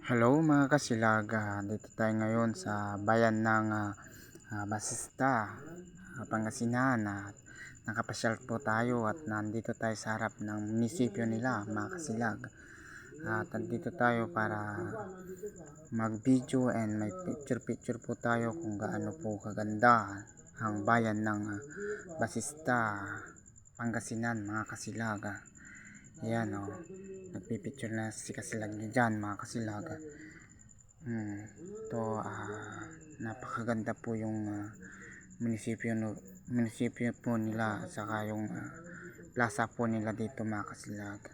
Hello mga kasilag, dito tayo ngayon sa bayan ng Basista, Pangasinan. Nakapasyal po tayo at nandito tayo sa harap ng munisipyo nila mga kasilag. At nandito tayo para mag video and may picture po tayo kung gaano po kaganda ang bayan ng Basista, Pangasinan mga kasilag. Yan o, nagpipicture na si kasilag niya dyan mga kasilag. Ito, napakaganda po yung munisipyo po nila, saka yung plaza po nila dito mga kasilag.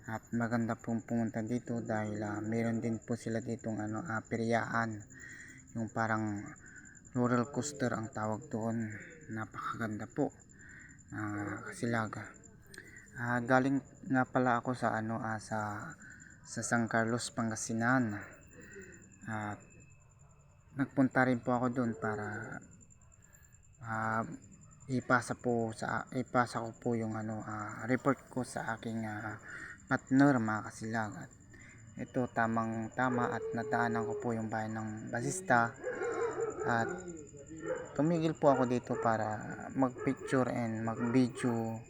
At maganda pong pumunta dito dahil meron din po sila ditong peryaan, yung parang roller coaster ang tawag doon. Napakaganda po kasilag. Galing nga pala ako sa sa San Carlos, Pangasinan. At nagpunta rin po ako doon para ipasa ko po yung report ko sa aking partner mga kasilag. At ito tamang tama at nadaanan ko po yung bayan ng Basista at tumigil po ako dito para mag picture and mag video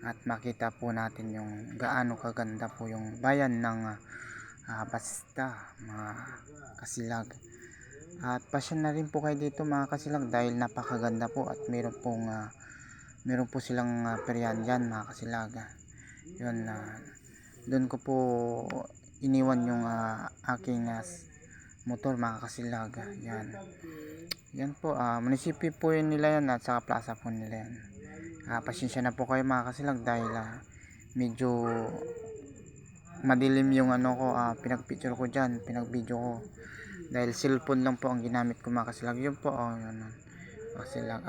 at makita po natin yung gaano kaganda po yung bayan ng Basista mga kasilag. At pasyon na rin po kayo dito mga kasilag dahil napakaganda po at meron po silang peryan dyan mga kasilag. Yun, doon ko po iniwan yung aking motor mga kasilag. Yan po, munisipyo po yun nila yan at saka plaza po nila yan. Pasensya na po kayo mga kasilag dahil medyo madilim yung pinagpicture ko dyan, pinagvideo ko dahil cellphone lang po ang ginamit ko mga kasilag. Yun po, yun kasilag.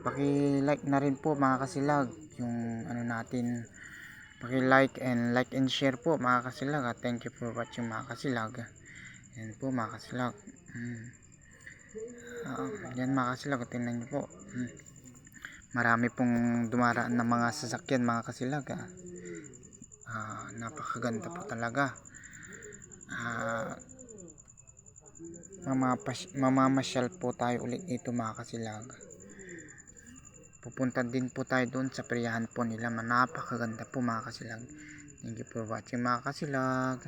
Paki-like na rin po mga kasilag yung natin, paki-like and share po mga kasilag. Thank you for watching mga kasilag. Yan po mga kasilag. Yan mga kasilag, tingnan nyo po. Marami pong dumaraan ng mga sasakyan mga kasilag. Napakaganda po talaga. Mamamasyal po tayo ulit dito mga kasilag. Pupunta din po tayo doon sa peryahan po nila. Napakaganda po mga kasilag. Thank you for watching mga kasilag.